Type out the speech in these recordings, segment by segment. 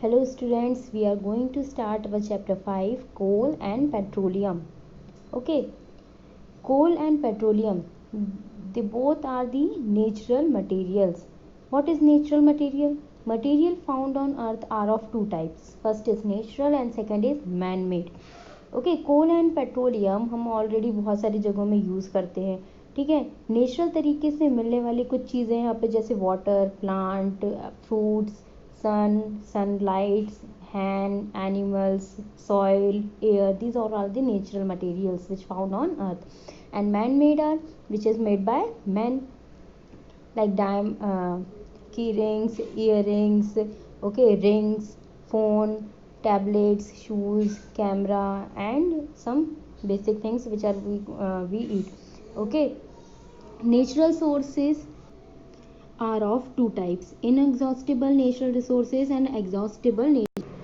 Hello students, we are going to start our chapter 5, coal and petroleum. Okay, coal and petroleum, they both are the natural materials. What is natural material? Material found on earth are of two types. First is natural and second is man-made. Okay, coal and petroleum हम already बहुत सारी जगहों में use करते हैं. ठीक है, natural तरीके से मिलने वाली कुछ चीज़ें यहाँ पे जैसे water, plant, fruits, sunlights, hand, animals, soil, air, these all are the natural materials which found on earth. And man made are which is made by men, like key rings, earrings, okay, rings, phone, tablets, shoes, camera, and some basic things which are we eat. Okay, natural sources are of two types: inexhaustible natural resources and exhaustible natural.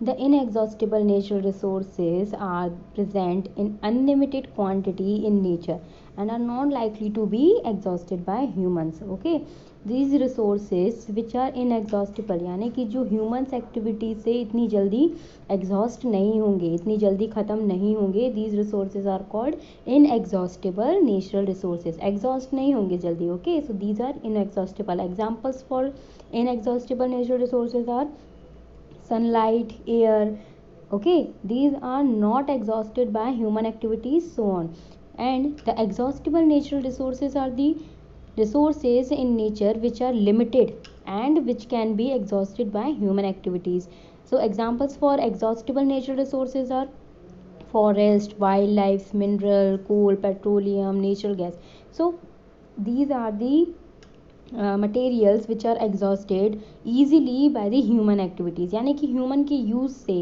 The inexhaustible natural resources are present in unlimited quantity in nature and are not likely to be exhausted by humans. Okay, these resources which are inexhaustible यानी कि जो humans activity से इतनी जल्दी exhaust नहीं होंगे, इतनी जल्दी ख़त्म नहीं होंगे, these resources are called inexhaustible natural resources. Exhaust नहीं होंगे जल्दी. Okay, so these are inexhaustible. Examples for inexhaustible natural resources are sunlight, air. Okay, these are not exhausted by human activities, so on. And the exhaustible natural resources are the resources in nature which are limited and which can be exhausted by human activities. So examples for exhaustible natural resources are forest, wildlife, mineral, coal, petroleum, natural gas. So these are the materials which are exhausted easily by the human activities. यानी कि human के use से,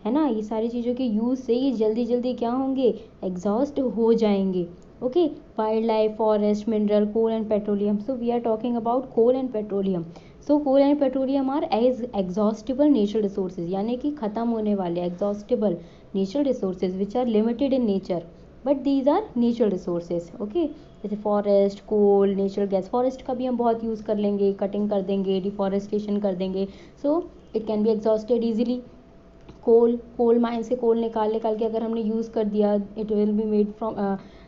है ना, ये सारी चीज़ों के यूज़ से ये जल्दी जल्दी क्या होंगे, एग्जॉस्ट हो जाएंगे. Okay, wild life, forest, mineral, coal and petroleum. So we are talking about coal and petroleum. So coal and petroleum are as exhaustible natural resources, यानी कि ख़त्म होने वाले exhaustible natural resources which are limited in nature, but these are natural resources. Okay, जैसे forest, coal, natural gas. Forest का भी हम बहुत यूज़ कर लेंगे, कटिंग कर देंगे, डिफॉरेस्टेशन कर देंगे, so it can be exhausted easily. Coal mine से कोल निकाल के अगर हमने यूज़ कर दिया, it will be made from,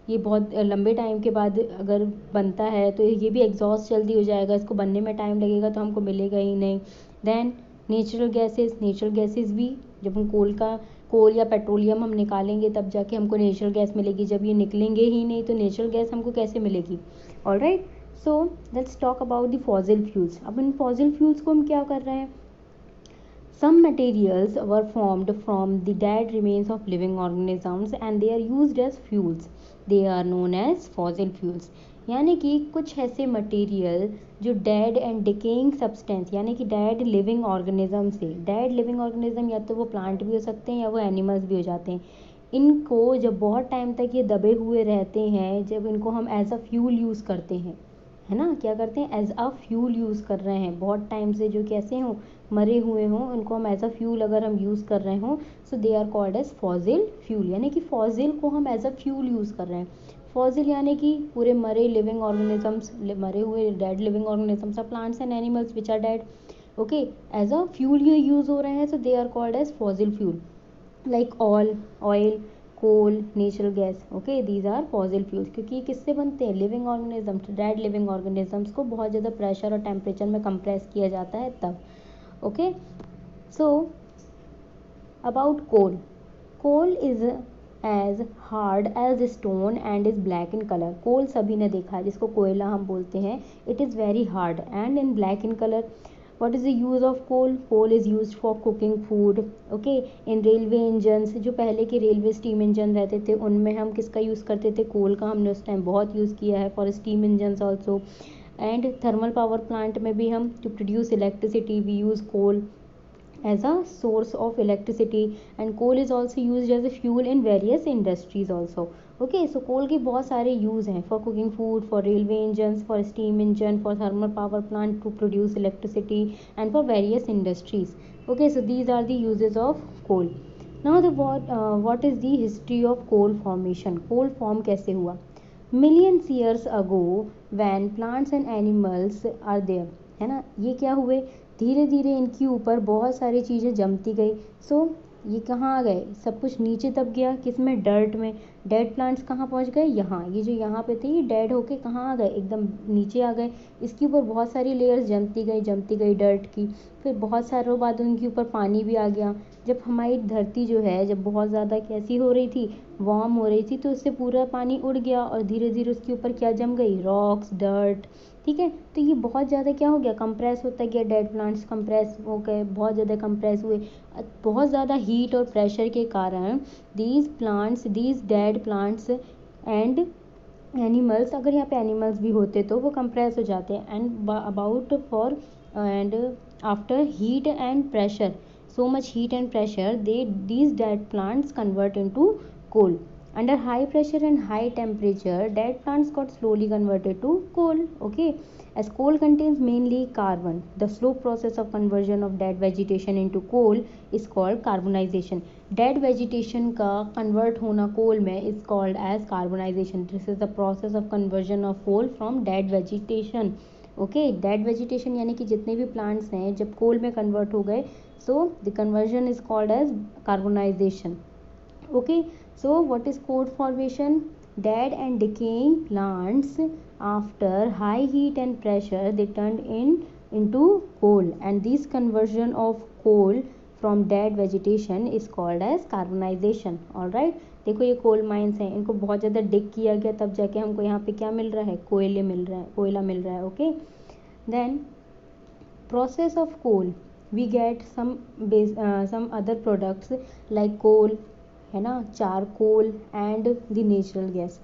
ये बहुत लंबे टाइम के बाद अगर बनता है तो ये भी एग्जॉस्ट जल्दी हो जाएगा, इसको बनने में टाइम लगेगा तो हमको मिलेगा ही नहीं. देन नेचुरल गैसेस भी जब हम कोल या पेट्रोलियम हम निकालेंगे तब जाके हमको नेचुरल गैस मिलेगी. जब ये निकलेंगे ही नहीं तो नेचुरल गैस हमको कैसे मिलेगी. Alright, so let's talk about the fossil fuels. अब इन फॉसिल फ्यूल्स को हम क्या कर रहे हैं. Some materials were formed from the dead remains of living organisms and they are used as fuels. They are known as fossil fuels. यानी कि कुछ ऐसे मटेरियल जो डेड एंड डिकेइंग सब्सटेंस, यानी कि डेड लिविंग ऑर्गेनिज्म से, dead living organism या तो वो प्लांट भी हो सकते हैं या वो एनिमल्स भी हो जाते हैं, इनको जब बहुत टाइम तक ये दबे हुए रहते हैं, जब इनको हम एज अ फ्यूल यूज़ करते हैं, है ना, क्या करते हैं, एज अ फ्यूल यूज़ कर रहे हैं, बहुत टाइम से जो कैसे हों, मरे हुए हों, उनको हम एज अ फ्यूल अगर हम यूज़ कर रहे हों, so they are called as fossil fuel. यानी कि फॉसिल को हम एज अ फ्यूल यूज़ कर रहे हैं. फॉसिल यानी कि पूरे मरे लिविंग ऑर्गेनिजम्स, मरे हुए dead living organisms, plants and animals which are dead. Okay, as a fuel ये यूज़ हो रहे हैं, so they are called as fossil fuel. Like oil, coal, natural gas. Okay, these are fossil fuels. क्योंकि किससे बनते हैं, living organisms, dead living organisms को बहुत ज़्यादा प्रेशर और टेम्परेचर में कंप्रेस किया जाता है तब. Okay, so about coal is as hard as stone and is black in colour. Coal सभी ने देखा है, जिसको कोयला हम बोलते हैं. It is very hard and in black in colour. What is the use of coal? Coal is used for cooking food. Okay, in railway engines, जो पहले के रेलवे स्टीम इंजन रहते थे उनमें हम किसका यूज़ करते थे, कोल का हमने उस टाइम बहुत यूज़ किया है for steam engines also. And thermal power plant में भी हम to produce electricity we use coal as a source of electricity, and coal is also used as a fuel in various industries also. Okay, so coal के बहुत सारे use हैं, for cooking food, for railway engines, for steam engine, for thermal power plant to produce electricity, and for various industries. Okay, so these are the uses of coal. Now the what is the history of coal formation? Coal form कैसे हुआ. Millions years ago when plants and animals are there, है ना, ये क्या हुए, धीरे धीरे इनके ऊपर बहुत सारी चीज़ें जमती गई। सो ये कहाँ आ गए, सब कुछ नीचे दब गया, किस में, डर्ट में। डेड प्लांट्स कहाँ पहुँच गए, यहाँ, ये जो यहाँ पे थे ये डेड होके कहाँ आ गए, एकदम नीचे आ गए। इसके ऊपर बहुत सारी लेयर्स जमती गई डर्ट की। फिर बहुत सारों बाद उनके ऊपर पानी भी आ गया। जब हमारी धरती जो है, जब बहुत ज़्यादा कैसी हो रही थी, वार्म हो रही थी, तो उससे पूरा पानी उड़ गया और धीरे धीरे उसके ऊपर क्या जम गई, रॉक्स, डर्ट। ठीक है, तो ये बहुत ज़्यादा क्या हो गया, कंप्रेस होता गया, डेड प्लांट्स कंप्रेस हो गए, बहुत ज़्यादा कंप्रेस हुए। बहुत ज़्यादा हीट और प्रेशर के कारण these dead plants and animals, अगर यहाँ पे एनिमल्स भी होते तो वो कंप्रेस हो जाते हैं। And about for and after heat and pressure, so much heat and pressure, these dead plants convert into coal. Under high pressure and high temperature, dead plants got slowly converted to coal. Okay, as coal contains mainly carbon, the slow process of conversion of dead vegetation into coal is called carbonization. Dead vegetation का convert होना coal में is called as carbonization. This is the process of conversion of coal from dead vegetation. Okay, dead vegetation यानी कि जितने भी plants हैं जब कोल में कन्वर्ट हो गए, so the conversion is called as carbonisation. Okay, so what is coal formation, dead and decaying plants after high heat and pressure they turn into coal, and this conversion of coal from dead vegetation is called as carbonisation. Alright, देखो ये coal mines हैं, इनको बहुत ज़्यादा डिग किया गया, तब जाके हमको यहाँ पे क्या मिल रहा है, कोयला मिल रहा है. Okay, then process of coal, we get some other products like कोल, है ना, charcoal and the natural gas.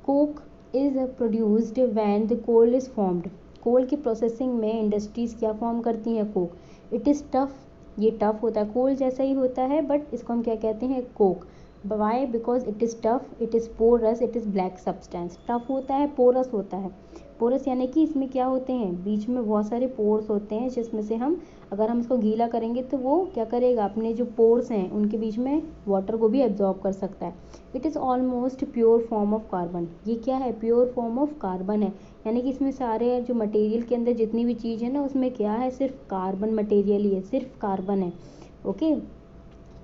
Coke is produced when the coal is formed. कोल की प्रोसेसिंग में इंडस्ट्रीज क्या फॉर्म करती हैं, कोक. इट इज़ टफ, ये tough होता है, कोल जैसा ही होता है, बट इसको हम क्या कहते हैं, coke. Why, because it is tough, it is porous, it is black substance. Tough होता है, पोरस होता है. पोरस यानी कि इसमें क्या होते हैं, बीच में बहुत सारे पोर्स होते हैं, जिसमें से हम, अगर हम इसको गीला करेंगे तो वो क्या करेगा, अपने जो पोर्स हैं उनके बीच में वाटर को भी एब्जॉर्ब कर सकता है. It is almost pure form of carbon. ये क्या है, प्योर फॉर्म ऑफ कार्बन है, यानी कि इसमें सारे जो मटेरियल के अंदर जितनी भी चीज़ है ना, उसमें क्या है, सिर्फ कार्बन मटेरियल ही है, सिर्फ कार्बन है. Okay,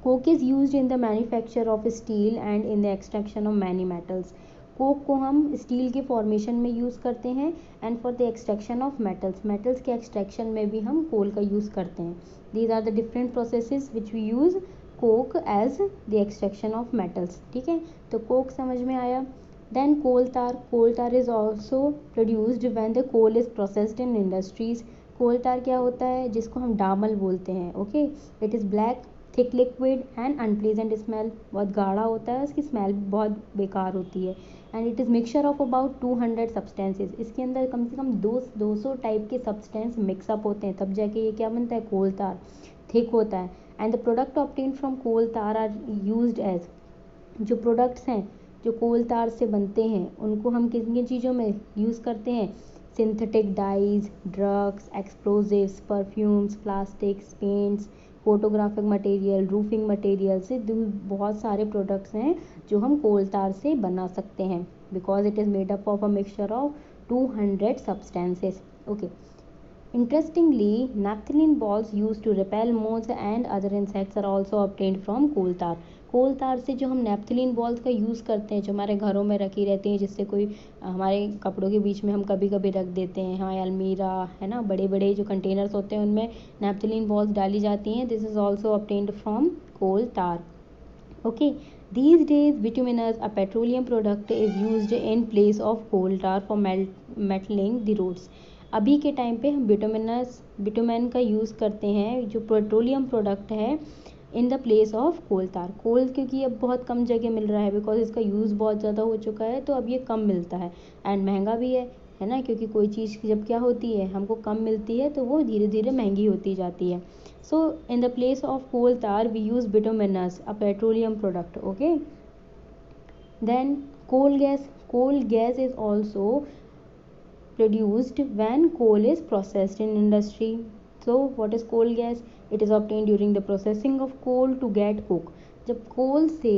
coke is used in the manufacture of steel and in the extraction of many metals. Coke को हम स्टील के फॉर्मेशन में यूज़ करते हैं and for the extraction of metals, metals के एक्सट्रैक्शन में भी हम कोल का यूज़ करते हैं. These are the different processes which we use coke as the extraction of metals. ठीक है, तो कोक समझ में आया. Then coal tar is also produced when the coal is processed in industries. Coal tar क्या होता है, जिसको हम डामल बोलते हैं. Okay, it is black, thick liquid and unpleasant smell. बहुत गाढ़ा होता है, उसकी स्मेल बहुत बेकार होती है. And it is mixture of about 200 substances. इसके अंदर कम से कम 200 टाइप के सब्सटेंस मिक्सअप होते हैं, तब जाके ये क्या बनता है, कोल तार. थिक होता है. And the product obtained from coal tar are used as, जो प्रोडक्ट्स हैं जो कोल तार से बनते हैं उनको हम किन किन चीज़ों में यूज़ करते हैं, synthetic dies, drugs, explosives, perfumes, plastics, paints, photographic material, roofing material से बहुत सारे प्रोडक्ट्स हैं जो हम कोल तार से बना सकते हैं, because it is made up of a mixture of 200 substances. Okay, interestingly, naphthalene balls used to repel moths and other insects are also obtained from coal tar. कोल तार से जो हम नैप्थलीन बॉल्स का यूज़ करते हैं, जो हमारे घरों में रखी रहती हैं, जिससे कोई हमारे कपड़ों के बीच में हम कभी कभी रख देते हैं, हाँ, अलमीरा है ना, बड़े बड़े जो कंटेनर्स होते हैं उनमें नैप्थलीन बॉल्स डाली जाती हैं. This is also obtained from coal tar. Okay, these days bituminous, a petroleum product, is used in place of coal tar for metaling the roads. अभी के टाइम पे हम बिटुमेन का यूज़ करते हैं, जो पेट्रोलियम प्रोडक्ट है, in the place of coal tar. Coal क्योंकि अब बहुत कम जगह मिल रहा है, बिकॉज इसका यूज़ बहुत ज़्यादा हो चुका है, तो अब ये कम मिलता है एंड महंगा भी है ना, क्योंकि कोई चीज़ जब क्या होती है, हमको कम मिलती है तो वो धीरे धीरे महंगी होती जाती है. So in the place of coal tar we use bituminous, a petroleum product. Okay, then coal gas is also produced when coal is processed in industry. So what is coal gas? It is obtained during the processing of coal to get coke. जब कोल से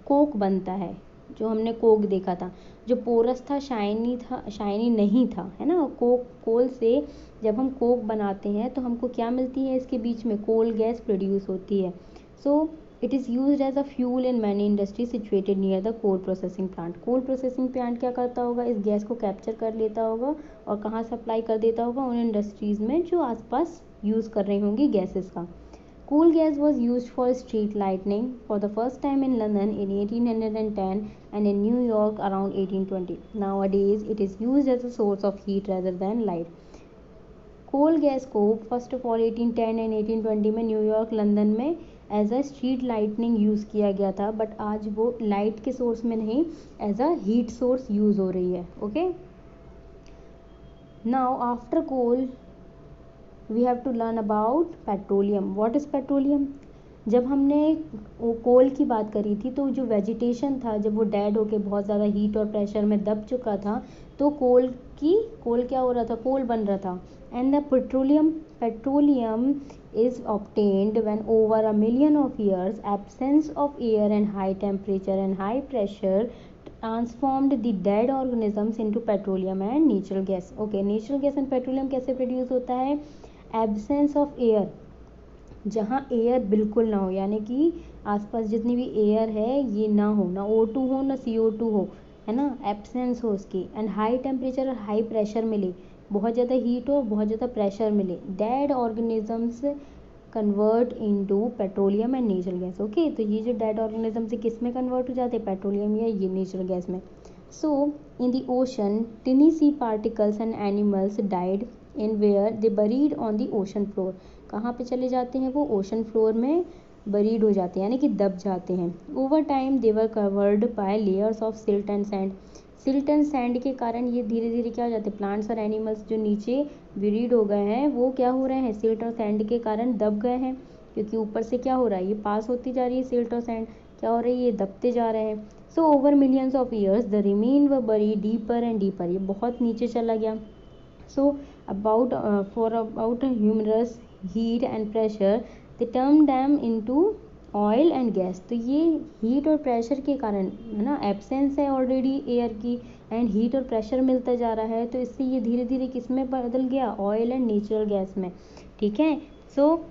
Coke बनता है, जो हमने Coke देखा था, जो porous था, शाइनी नहीं था, है ना। कोल से जब हम कोक बनाते हैं तो हमको क्या मिलती है, इसके बीच में कोल गैस प्रोड्यूस होती है। So it is used as a fuel in many industry situated near the coal processing plant. Coal processing plant क्या करता होगा, इस गैस को कैप्चर कर लेता होगा और कहाँ सप्लाई कर देता होगा, उन इंडस्ट्रीज़ में जो आसपास यूज़ कर रही होंगी गैसेस का। Coal gas was used for street lighting for the first time in London in 1810 and in New York around 1820. Nowadays, it is used as a source of heat rather than light. Coal gas को first of all 1810 and 1820 में New York, London में as a street lightning use किया गया था, but आज वो light के source में नहीं, as a heat source use हो रही है। Okay, now after coal we have to learn about petroleum. What is petroleum? जब हमने कोल की बात करी थी तो जो वेजिटेशन था, जब वो डेड होके बहुत ज़्यादा हीट और प्रेशर में दब चुका था, तो कोल क्या हो रहा था, कोल बन रहा था। And the petroleum is obtained when over a million of years absence of air and high temperature and high pressure transformed the dead organisms into petroleum and natural gas. Okay, natural gas and petroleum कैसे produce होता है, absence of air, जहाँ air बिल्कुल ना हो, यानी कि आसपास जितनी भी एयर है ये ना हो, ना O2 हो ना CO2 हो, है ना, एब्सेंस हो उसकी। एंड हाई टेम्परेचर और हाई प्रेशर मिले, बहुत ज़्यादा हीट हो, बहुत ज़्यादा प्रेशर मिले, dead organisms convert into petroleum and natural gas. Okay, तो ये जो डेड ऑर्गेनिज्म से किस में कन्वर्ट हो जाते हैं, पेट्रोलियम या ये नेचुरल गैस में। So in the ocean tiny sea particles and animals died in where they buried on the ocean floor. कहाँ पे चले जाते हैं वो, ओशन फ्लोर में बरीड हो जाते हैं, यानी कि दब जाते हैं। Over time they were covered by layers of silt and sand. Silt and sand के कारण ये धीरे धीरे क्या हो जाते हैं, प्लांट्स और एनिमल्स जो नीचे बरीड हो गए हैं वो क्या हो रहे हैं, सिल्ट और सैंड के कारण दब गए हैं, क्योंकि ऊपर से क्या हो रहा है, ये पास होती जा रही है सिल्ट और सैंड, क्या हो रही है, ये दबते जा रहे हैं। So over millions of years the remain were buried deeper and deeper, ये बहुत नीचे चला गया। So for about humorous heat and pressure they turn them into oil and gas। तो ये हीट और प्रेशर के कारण, है ना, एब्सेंस है ऑलरेडी एयर की एंड हीट और प्रेशर मिलता जा रहा है, तो इससे ये धीरे धीरे किस में बदल गया, ऑयल एंड नेचुरल गैस में। ठीक है, सो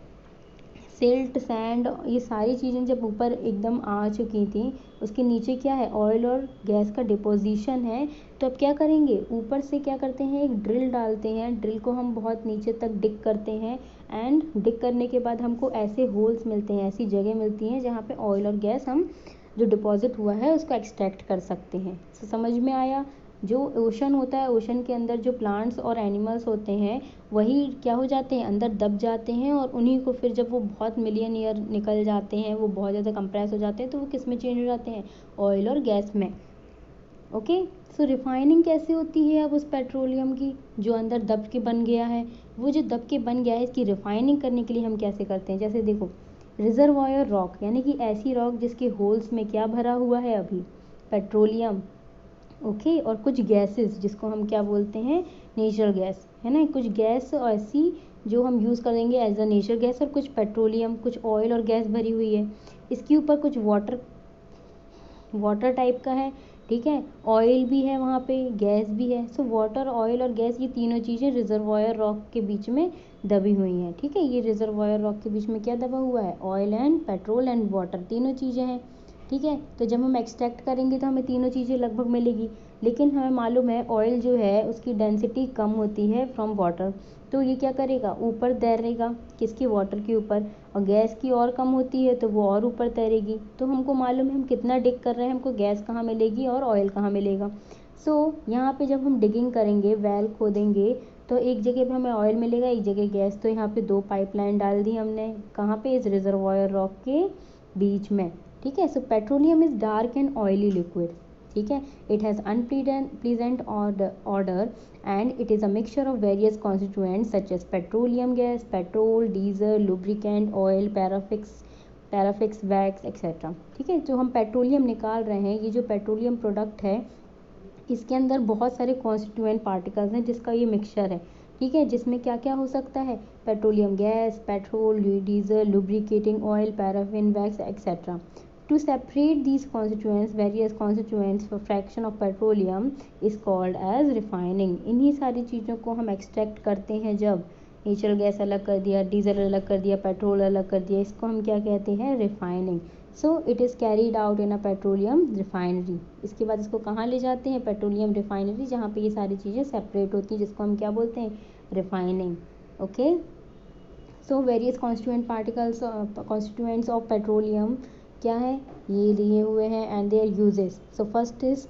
सिल्ट सैंड ये सारी चीज़ें जब ऊपर एकदम आ चुकी थी, उसके नीचे क्या है, ऑयल और गैस का डिपोजिशन है। तो अब क्या करेंगे, ऊपर से क्या करते हैं, एक ड्रिल डालते हैं, ड्रिल को हम बहुत नीचे तक डिग करते हैं एंड डिग करने के बाद हमको ऐसे होल्स मिलते हैं, ऐसी जगह मिलती हैं जहाँ पे ऑयल और गैस हम जो डिपॉजिट हुआ है उसको एक्सट्रैक्ट कर सकते हैं। तो समझ में आया, जो ओशन होता है, ओशन के अंदर जो प्लांट्स और एनिमल्स होते हैं वही क्या हो जाते हैं, अंदर दब जाते हैं, और उन्हीं को फिर जब वो बहुत मिलियन ईयर निकल जाते हैं, वो बहुत ज़्यादा कंप्रेस हो जाते हैं, तो वो किस में चेंज हो जाते हैं, ऑयल और गैस में। ओके, सो रिफाइनिंग कैसे होती है अब उस पेट्रोलियम की जो अंदर दब के बन गया है, वो जो दब के बन गया है इसकी रिफाइनिंग करने के लिए हम कैसे करते हैं, जैसे देखो रिजर्वायर रॉक, यानी कि ऐसी रॉक जिसके होल्स में क्या भरा हुआ है अभी, पेट्रोलियम। ओके, और कुछ गैसेस जिसको हम क्या बोलते हैं, नेचुरल गैस, है ना, कुछ गैस ऐसी जो हम यूज़ करेंगे एज अ नेचुरल गैस, और कुछ पेट्रोलियम, कुछ ऑयल और गैस भरी हुई है। इसके ऊपर कुछ वाटर टाइप का है, ठीक है, ऑयल भी है वहाँ पे, गैस भी है। सो वाटर, ऑयल और गैस ये तीनों चीज़ें रिजर्वायर रॉक के बीच में दबी हुई हैं। ठीक है, ये रिजर्वायर रॉक के बीच में क्या दबा हुआ है, oil and petrol and water, तीनों चीज़ें हैं। ठीक है, तो जब हम एक्सट्रैक्ट करेंगे तो हमें तीनों चीज़ें लगभग मिलेगी, लेकिन हमें मालूम है ऑयल जो है उसकी डेंसिटी कम होती है फ्रॉम वाटर, तो ये क्या करेगा, ऊपर तैरेगा, किसकी, वाटर के ऊपर, और गैस की और कम होती है तो वो और ऊपर तैरेगी। तो हमको मालूम है हम कितना डिग कर रहे हैं, हमको गैस कहाँ मिलेगी और ऑयल कहाँ मिलेगा। सो यहाँ पे जब हम डिगिंग करेंगे, वेल खोदेंगे, तो एक जगह पे हमें ऑयल मिलेगा, एक जगह गैस, तो यहाँ पे दो पाइपलाइन डाल दी हमने, कहाँ पे, इस रिजर्वायर रॉक के बीच में। ठीक है, so petroleum is dark and oily liquid. ठीक है, it has unpleasant odour and it is a mixture of various constituents such as petroleum gas, petrol, diesel, lubricant, oil, paraffin wax etc. ठीक है, जो हम पेट्रोलियम निकाल रहे हैं, ये जो पेट्रोलियम प्रोडक्ट है इसके अंदर बहुत सारे कॉन्स्टिट्यूएंट पार्टिकल्स हैं जिसका ये मिक्सचर है। ठीक है, जिसमें क्या क्या हो सकता है, petroleum gas, petrol, diesel, lubricating oil, paraffin wax etcetera. To separate these constituents, various constituents for fraction of petroleum is called as refining. इन्हीं सारी चीज़ों को हम एक्सट्रैक्ट करते हैं जब नेचुरल गैस अलग कर दिया, डीजल अलग कर दिया, पेट्रोल अलग कर दिया, इसको हम क्या कहते हैं, refining. So it is carried out in a petroleum refinery. इसके बाद इसको कहाँ ले जाते हैं, पेट्रोलियम रिफाइनरी, जहाँ पे ये सारी चीज़ें सेपरेट होती हैं, जिसको हम क्या बोलते हैं, refining. Okay. So various constituents of petroleum क्या है, ये लिए हुए हैं and there uses. So first is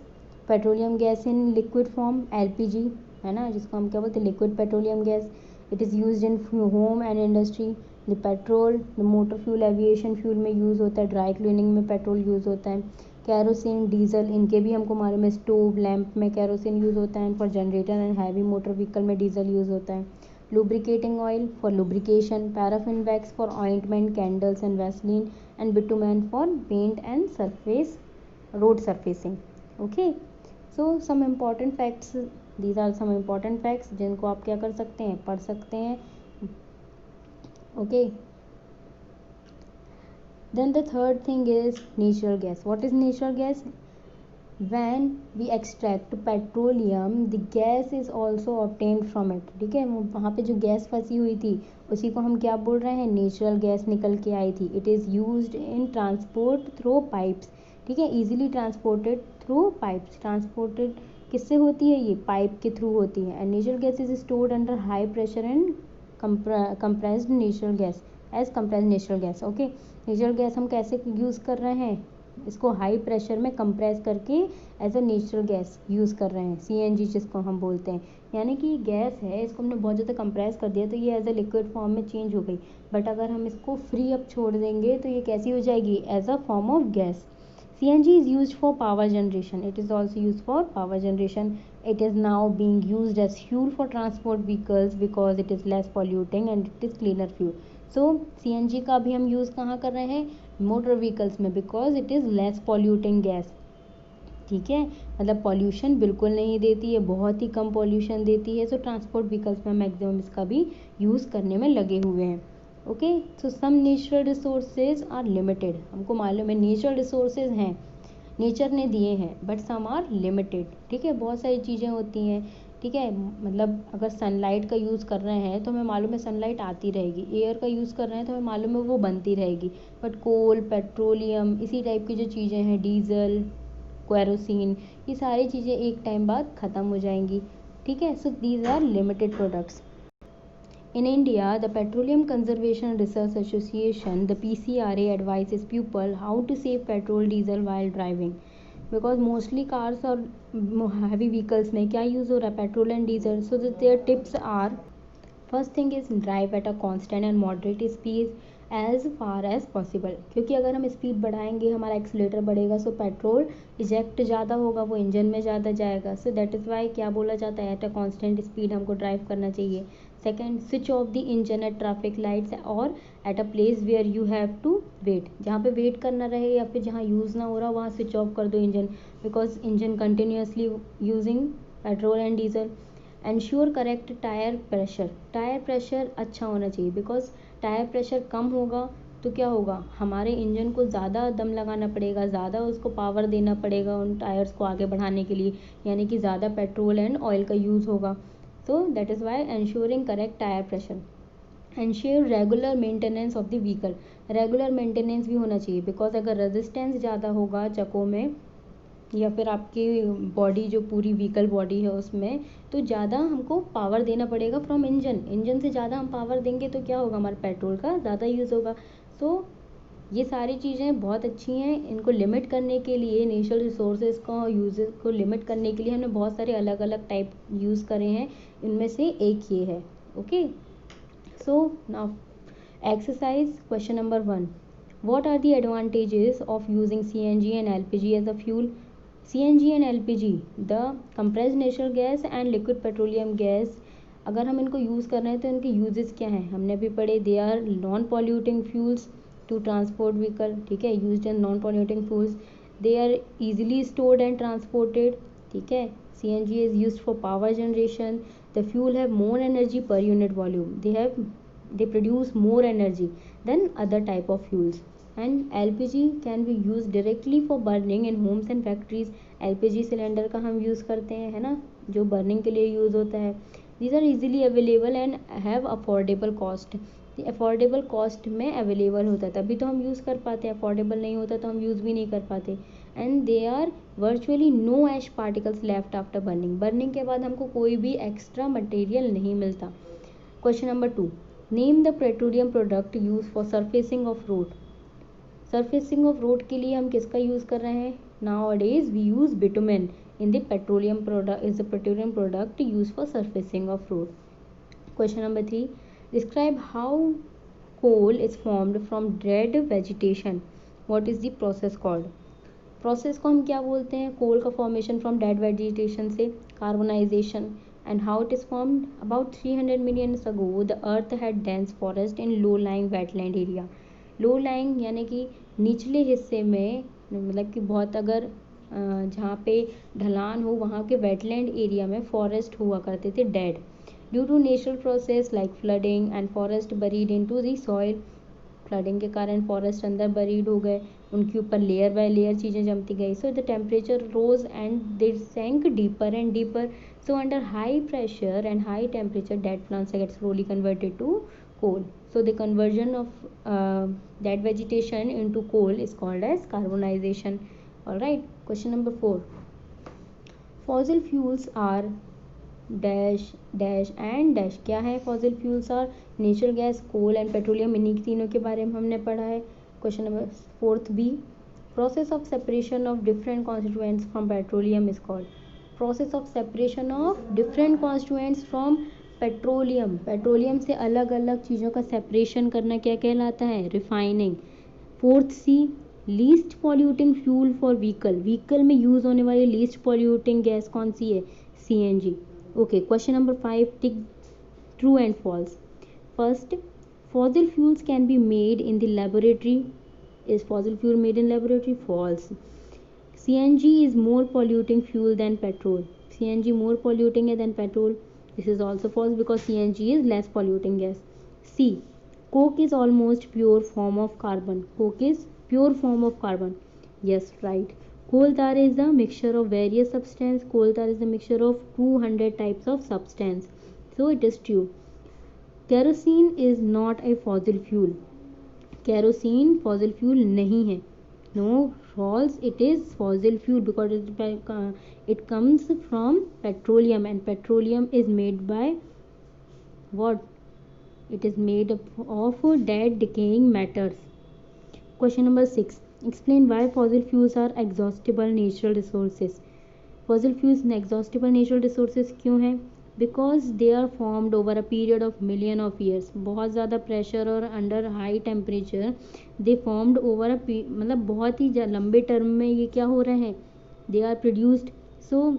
petroleum gas in liquid form, LPG है ना, जिसको हम क्या बोलते हैं, liquid petroleum gas. It is used in home and industry. The petrol, the motor fuel, aviation fuel में यूज़ होता है. ड्राई क्लीनिंग में पेट्रोल यूज़ होता है. कैरोसिन, डीजल, इनके भी हमको मालूम है. स्टोव, लैंप में कैरोसिन यूज़ होता है. For generator and heavy motor vehicle में डीजल यूज़ होता है. Lubricating oil for lubrication, paraffin wax for ointment, candles and Vaseline, and bitumen for paint and surface, road surfacing. Okay, so some important facts, these are some important facts जिनको आप क्या कर सकते हैं, पढ़ सकते हैं. Okay, then the third thing is natural gas. What is natural gas? When we extract petroleum, the gas is also obtained from it. ठीक है, वहाँ पे जो गैस फंसी हुई थी उसी को हम क्या बोल रहे हैं, नेचुरल गैस निकल के आई थी. It is used in transport through pipes. ठीक है, easily transported through pipes. Transported किससे होती है, ये पाइप के थ्रू होती है. And natural gas is stored under high pressure and compressed natural gas as compressed natural gas. Okay, natural gas हम कैसे यूज़ कर रहे हैं, इसको हाई प्रेशर में कंप्रेस करके as a natural gas use कर रहे हैं, सीएनजी जिसको हम बोलते हैं. यानी कि गैस है, इसको हमने बहुत ज़्यादा कंप्रेस कर दिया तो ये एज अ लिक्विड फॉर्म में चेंज हो गई. बट अगर हम इसको फ्री अप छोड़ देंगे तो ये कैसी हो जाएगी, as a form of gas. CNG is used for power generation. It is also used for power generation. It is now being used as fuel for transport vehicles because it is less polluting and it is cleaner fuel. So CNG का भी हम use कहाँ कर रहे हैं, motor vehicles में, because it is less polluting gas. ठीक है, मतलब पॉल्यूशन बिल्कुल नहीं देती है, बहुत ही कम पॉल्यूशन देती है. सो ट्रांसपोर्ट व्हीकल्स में मैक्सिमम इसका भी यूज़ करने में लगे हुए हैं. Okay, so some natural resources are limited. हमको मालूम है नेचुरल रिसोर्सेज हैं, नेचर ने दिए हैं, बट सम आर लिमिटेड. ठीक है, बहुत सारी चीज़ें होती हैं. ठीक है, मतलब अगर सनलाइट का यूज़ कर रहे हैं तो हमें मालूम है सनलाइट आती रहेगी. एयर का यूज़ कर रहे हैं तो हमें मालूम है वो बनती रहेगी. बट कोल, पेट्रोलियम, इसी टाइप की जो चीज़ें हैं, डीजल, केरोसिन, ये सारी चीज़ें एक टाइम बाद ख़त्म हो जाएंगी. ठीक है, so these are limited products. In India, the Petroleum Conservation Research Association, the PCRA, advises people how to save petrol, diesel while driving. Because mostly cars और heavy vehicles में क्या यूज़ हो रहा है, petrol and diesel. So their tips are, first thing is drive at a constant and moderate speed as far as possible. क्योंकि अगर हम speed बढ़ाएंगे हमारा एक्सीलेटर बढ़ेगा, सो पेट्रोल इजेक्ट ज़्यादा होगा, वो इंजन में ज़्यादा जाएगा. सो दैट इज़ वाई क्या बोला जाता है, एट अ कांस्टेंट स्पीड हमको ड्राइव करना चाहिए. Second, switch off the engine at traffic lights और at a place where you have to wait. जहाँ पे वेट करना रहे या फिर जहाँ यूज़ ना हो रहा वहाँ स्विच ऑफ कर दो engine, because engine continuously using petrol and diesel. Ensure correct tyre pressure. Tyre pressure अच्छा होना चाहिए, बिकॉज टायर प्रेशर कम होगा तो क्या होगा, हमारे इंजन को ज़्यादा दम लगाना पड़ेगा, ज़्यादा उसको पावर देना पड़ेगा उन टायर्स को आगे बढ़ाने के लिए, यानी कि ज़्यादा पेट्रोल एंड ऑयल का यूज़ होगा. So that is why ensuring correct tyre pressure. Ensure regular maintenance of the vehicle. Regular maintenance भी होना चाहिए, बिकॉज अगर रेजिस्टेंस ज़्यादा होगा चक्कों में या फिर आपकी बॉडी जो पूरी व्हीकल बॉडी है उसमें, तो ज़्यादा हमको पावर देना पड़ेगा फ्रॉम इंजन. इंजन से ज़्यादा हम पावर देंगे तो क्या होगा, हमारे पेट्रोल का ज़्यादा यूज़ होगा. सो ये सारी चीज़ें बहुत अच्छी हैं. इनको लिमिट करने के लिए, नेचुरल रिसोर्सेज को यूज़ को लिमिट करने के लिए हमने बहुत सारे अलग अलग टाइप यूज़ करे हैं, इनमें से एक ये है. Okay, so now exercise question number 1. What are the advantages of using CNG and LPG as a fuel? CNG and LPG, the compressed natural gas and liquid petroleum gas, अगर हम इनको यूज़ कर रहे हैं तो इनके यूजेस क्या हैं, हमने भी पढ़े. They are non polluting fuels to transport vehicle. ठीक है, used in non polluting fuels. They are easily stored and transported. ठीक है, CNG is used for power generation. The fuel have more energy per unit volume. They produce more energy than other type of fuels. And LPG can be use directly for burning in homes and factories. LPG cylinder का हम use करते हैं, है ना, जो burning के लिए use होता है। These are easily available and have affordable cost. Affordable cost में अवेलेबल होता है तभी तो हम यूज़ कर पाते हैं, अफोर्डेबल नहीं होता तो हम यूज़ भी नहीं कर पाते। And they are virtually no ash particles left after burning. Burning के बाद हमको कोई भी एक्स्ट्रा मटेरियल नहीं मिलता। Question number 2, name the petroleum product use for surfacing of road. Surfacing of road के लिए हम किसका यूज़ कर रहे हैं? Nowadays we use bitumen in the petroleum product is a petroleum product used for surfacing of road. Question number 3, describe how coal is formed from dead vegetation. What is the process called? Process को हम क्या बोलते हैं? कोल का formation from dead vegetation से, carbonisation. And how it is formed? About 300 million ago the earth had dense forest in low lying wetland area. Low lying यानी कि निचले हिस्से में, मतलब कि बहुत अगर जहाँ पे ढलान हो वहाँ के वेटलैंड एरिया में फॉरेस्ट हुआ करते थे dead, due to natural process like flooding and forest buried into the soil. Flooding के कारण फॉरेस्ट अंदर बरीड हो गए, उनके ऊपर लेयर बाय लेयर चीज़ें जमती गई। So the temperature rose and they sank deeper and deeper. So under high pressure and high temperature dead plants get slowly converted to coal. So the conversion of dead vegetation into coal is called as carbonization. All right. Question number 4. Fossil fuels are dash dash and dash. क्या है? fossil fuels are natural gas, coal and petroleum. इन्हीं तीनों के बारे में हमने पढ़ा है. Question number 4th B. Process of separation of different constituents from petroleum is called. Process of separation of different constituents from petroleum. Petroleum से अलग अलग चीज़ों का सेपरेशन करना क्या कहलाता है? Refining. 4th C, least polluting fuel for vehicle. Vehicle में यूज़ होने वाली लीस्ट पॉल्यूटिंग गैस कौन सी है? CNG। Okay, question number 5, tick true and false. First, fossil fuels can be made in the laboratory. Is fossil fuel made in laboratory? False. CNG is more polluting fuel than petrol. CNG more polluting than petrol. This is also false because CNG is less polluting gas. C. Coke is almost pure form of carbon. Coke is pure form of carbon. Yes, right. Coal tar is a mixture of various substance. Coal tar is a mixture of 200 types of substance. So it is true. Kerosene is not a fossil fuel. Kerosene fossil fuel नहीं है. No, false. It is fossil fuel because it comes from petroleum, and petroleum is made by what? It is made of dead decaying matters. Question number 6. Explain why fossil fuels are exhaustible natural resources. Fossil fuels exhaustible natural resources क्यों हैं? Because they are formed over a period of million of years. बहुत ज़्यादा pressure और under high temperature दे formed over मतलब बहुत ही लंबे term में ये क्या हो रहे हैं? They are produced. So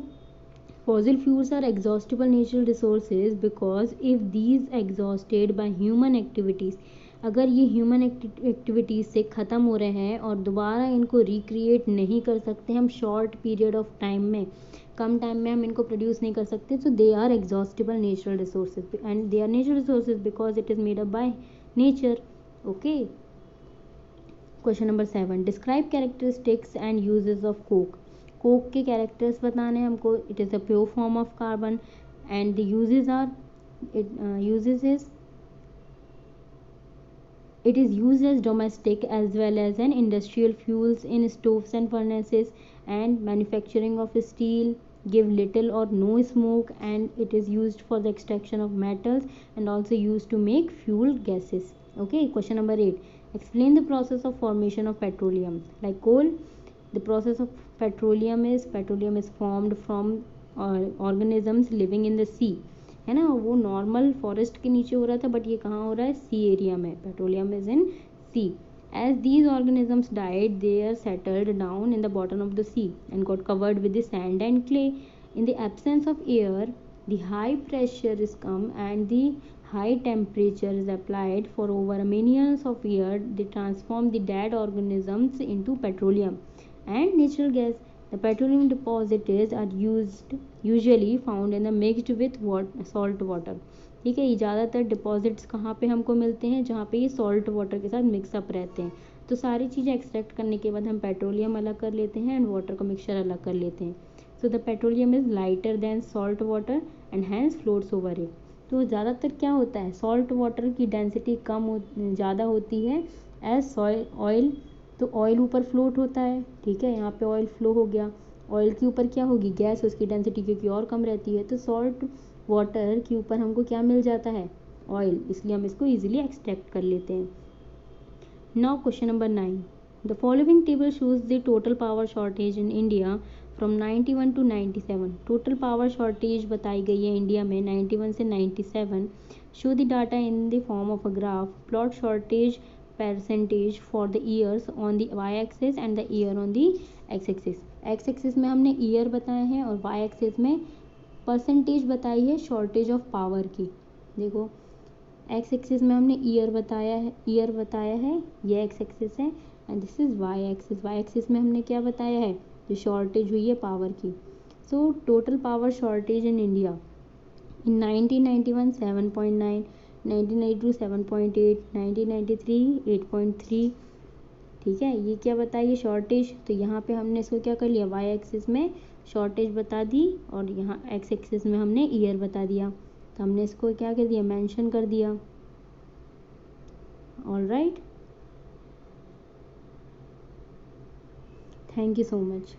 fossil fuels are exhaustible natural resources because if these exhausted by human activities, अगर ये ह्यूमन एक्टिविटीज़ से ख़त्म हो रहे हैं और दोबारा इनको रिक्रिएट नहीं कर सकते हम शॉर्ट पीरियड ऑफ टाइम में, कम टाइम में हम इनको प्रोड्यूस नहीं कर सकते, so they are exhaustible natural resources and they are natural resources because it is made up by nature. Okay. Question number 7. Describe characteristics and uses of coke. Coke के characters बताने हमको. It is a pure form of carbon and the uses are, uses is it is used as domestic as well as an industrial fuels in stoves and furnaces and manufacturing of steel, give little or no smoke, and it is used for the extraction of metals and also used to make fuel gases. Okay, question number 8. Explain the process of formation of petroleum. Like coal, the process of petroleum is formed from organisms living in the sea, है ना. वो normal forest के नीचे हो रहा था but ये कहाँ हो रहा है? सी एरिया में. Petroleum is in sea. As these organisms died they are settled down in the bottom of the sea and got covered with the sand and clay. In the absence of air the high pressure is come and the high temperature is applied for over millions of years. They transform the dead organisms into petroleum and natural gas. The petroleum deposits are usually found in the mixed with salt water. ठीक है, ये ज़्यादातर deposits कहाँ पे हमको मिलते हैं? जहाँ पे ये सॉल्ट वाटर के साथ मिक्सअप रहते हैं. तो सारी चीज़ें एक्सट्रैक्ट करने के बाद हम पेट्रोलियम अलग कर लेते हैं एंड वाटर का मिक्सचर अलग कर लेते हैं. So the petroleum is lighter than salt water and hence floats over it. तो ज़्यादातर क्या होता है, सॉल्ट वाटर की डेंसिटी ज़्यादा होती है एज ऑयल. तो ऑयल ऊपर फ्लोट होता है, ठीक है, यहाँ पे ऑयल फ्लो हो गया. ऑयल के ऊपर क्या होगी, गैस, उसकी डेंसिटी क्योंकि और कम रहती है. तो सॉल्ट वाटर के ऊपर हमको क्या मिल जाता है, ऑयल, इसलिए हम इसको ईजिली एक्सट्रैक्ट कर लेते हैं. Now question number 9. The following table shows the total power shortage in India from 91 to 97. Total power shortage बताई गई है इंडिया में 91 से 97. Show the data in the form of a graph. Plot shortage percentage for the years on the y-axis and the year on the x-axis. x-axis में हमने year बताए हैं और y-axis में परसेंटेज बताई है शॉर्टेज ऑफ पावर की. देखो एक्स एक्सिस में हमने ईयर बताया है, ये एक्स एक्सिस है and this is y axis. Y axis में हमने क्या बताया है, जो शॉर्टेज हुई है पावर की. So total power shortage in India in 1991 7.9, 1992 7.8, 1993 8.3. ठीक है, ये क्या बताइए शॉर्टेज. तो यहाँ पे हमने इसको क्या कर लिया, वाई एक्सिस में शॉर्टेज बता दी और यहाँ एक्स एक्सिस में हमने ईयर बता दिया. तो हमने इसको क्या कर दिया, मेंशन कर दिया. All right, thank you so much.